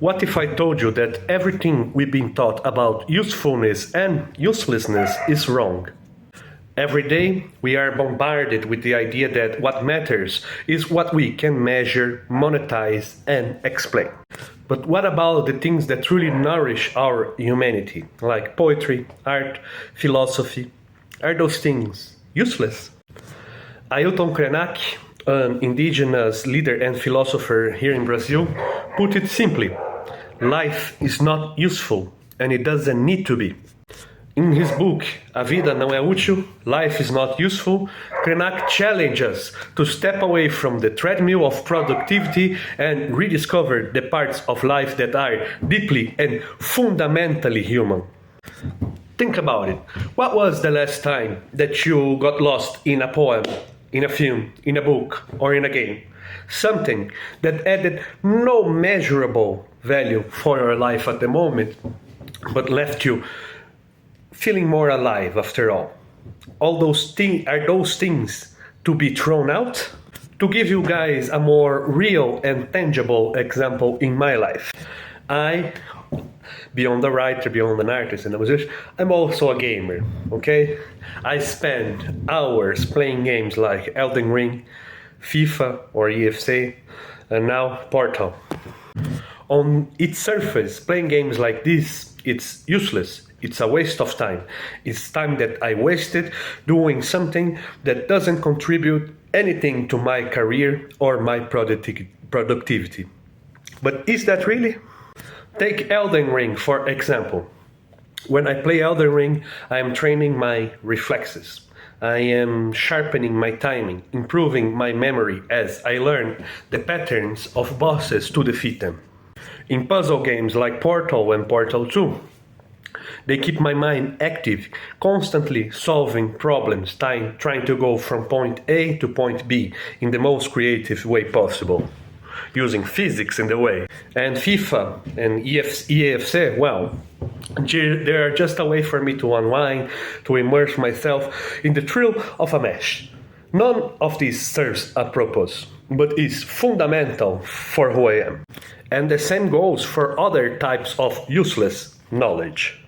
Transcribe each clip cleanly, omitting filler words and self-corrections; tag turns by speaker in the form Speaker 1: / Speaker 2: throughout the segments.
Speaker 1: What if I told you that everything we've been taught about usefulness and uselessness is wrong? Every day, we are bombarded with the idea that what matters is what we can measure, monetize, and explain. But what about the things that truly nourish our humanity, like poetry, art, philosophy? Are those things useless? Ailton Krenak, an indigenous leader and philosopher here in Brazil, put it simply: life is not useful, and it doesn't need to be. In his book, A Vida Não É Útil, Life is Not Useful, Krenak challenges us to step away from the treadmill of productivity and rediscover the parts of life that are deeply and fundamentally human. Think about it. What was the last time that you got lost in a poem, in a film, in a book, or in a game? Something that added no measurable value for your life at the moment, but left you feeling more alive after all. All those things are those things to be thrown out? To give you guys a more real and tangible example in my life, I, beyond the writer, beyond an artist and a musician, I'm also a gamer, okay? I spend hours playing games like Elden Ring, FIFA or EFC, and now Portal. On its surface, playing games like this, it's useless. It's a waste of time. It's time that I wasted doing something that doesn't contribute anything to my career or my productivity. But is that really? Take Elden Ring, for example. When I play Elden Ring, I am training my reflexes. I am sharpening my timing, improving my memory as I learn the patterns of bosses to defeat them. In puzzle games like Portal and Portal 2, they keep my mind active, constantly solving problems, trying to go from point A to point B in the most creative way possible, using physics in the way. And FIFA and EFC, well, they're just a way for me to unwind, to immerse myself in the thrill of a match. None of this serves a purpose, but is fundamental for who I am. And the same goes for other types of useless knowledge.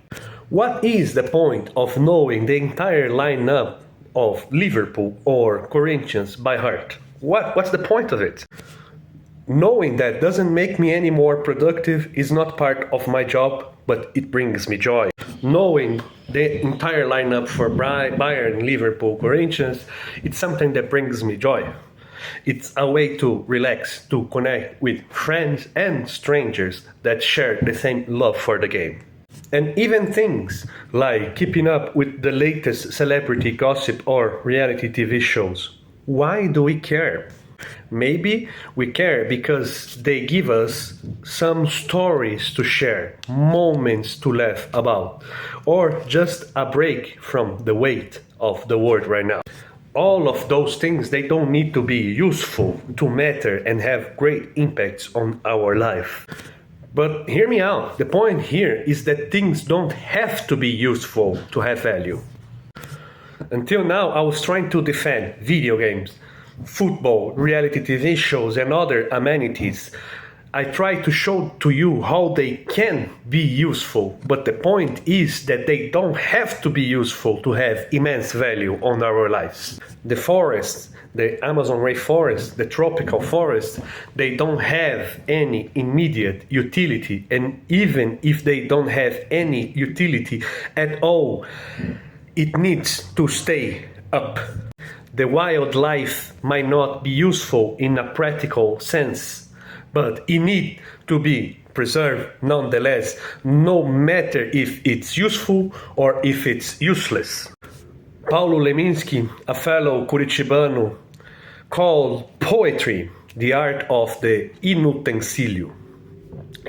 Speaker 1: What is the point of knowing the entire lineup of Liverpool or Corinthians by heart? What's the point of it? Knowing that doesn't make me any more productive is not part of my job, but it brings me joy. Knowing the entire lineup for Bayern, Liverpool, Corinthians, it's something that brings me joy. It's a way to relax, to connect with friends and strangers that share the same love for the game. And even things like keeping up with the latest celebrity gossip or reality TV shows. Why do we care? Maybe we care because they give us some stories to share, moments to laugh about, or just a break from the weight of the world right now. All of those things, they don't need to be useful to matter and have great impacts on our life. But hear me out, the point here is that things don't have to be useful to have value. Until now, I was trying to defend video games, football, reality TV shows, and other amenities. I try to show to you how they can be useful, but the point is that they don't have to be useful to have immense value on our lives. The forests, the Amazon rainforest, the tropical forest, they don't have any immediate utility, and even if they don't have any utility at all, it needs to stay up. The wildlife might not be useful in a practical sense, but it needs to be preserved nonetheless, no matter if it's useful or if it's useless. Paulo Leminski, a fellow Curitibano, called poetry the art of the inutensílio.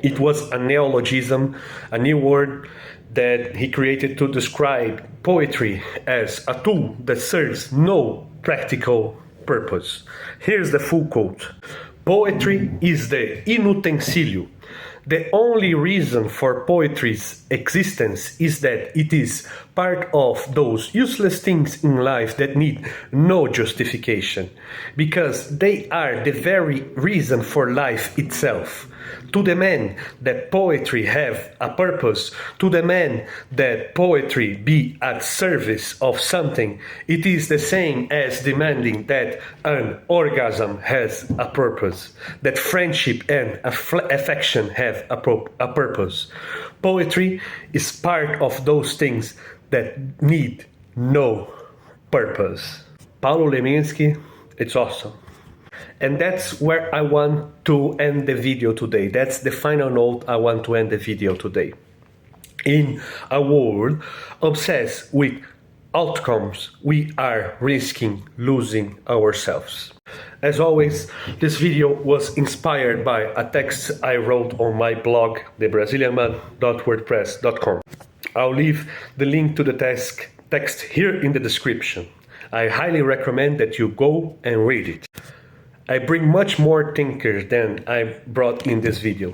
Speaker 1: It was a neologism, a new word that he created to describe poetry as a tool that serves no practical purpose. Here's the full quote. Poetry is the inutensílio, The only reason for poetry's existence is that it is part of those useless things in life that need no justification, because they are the very reason for life itself. To demand that poetry have a purpose, to demand that poetry be at service of something, it is the same as demanding that an orgasm has a purpose, that friendship and affection have a purpose. Poetry is part of those things that need no purpose. Paulo Leminski, it's awesome. And that's where I want to end the video today. That's the final note I want to end the video today. In a world obsessed with outcomes, we are risking losing ourselves. As always, this video was inspired by a text I wrote on my blog, thebrazilianman.wordpress.com. I'll leave the link to the text here in the description. I highly recommend that you go and read it. I bring much more thinkers than I brought in this video.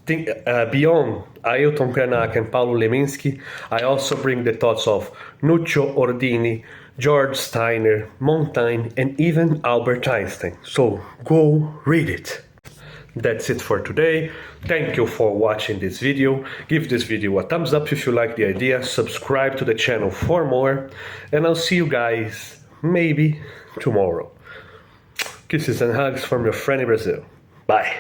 Speaker 1: Beyond Ailton Krenak and Paulo Leminski, I also bring the thoughts of Nuccio Ordini, George Steiner, Montaigne, and even Albert Einstein. So go read it. That's it for today. Thank you for watching this video. Give this video a thumbs up if you like the idea. Subscribe to the channel for more. And I'll see you guys maybe tomorrow. Kisses and hugs from your friend in Brazil. Bye.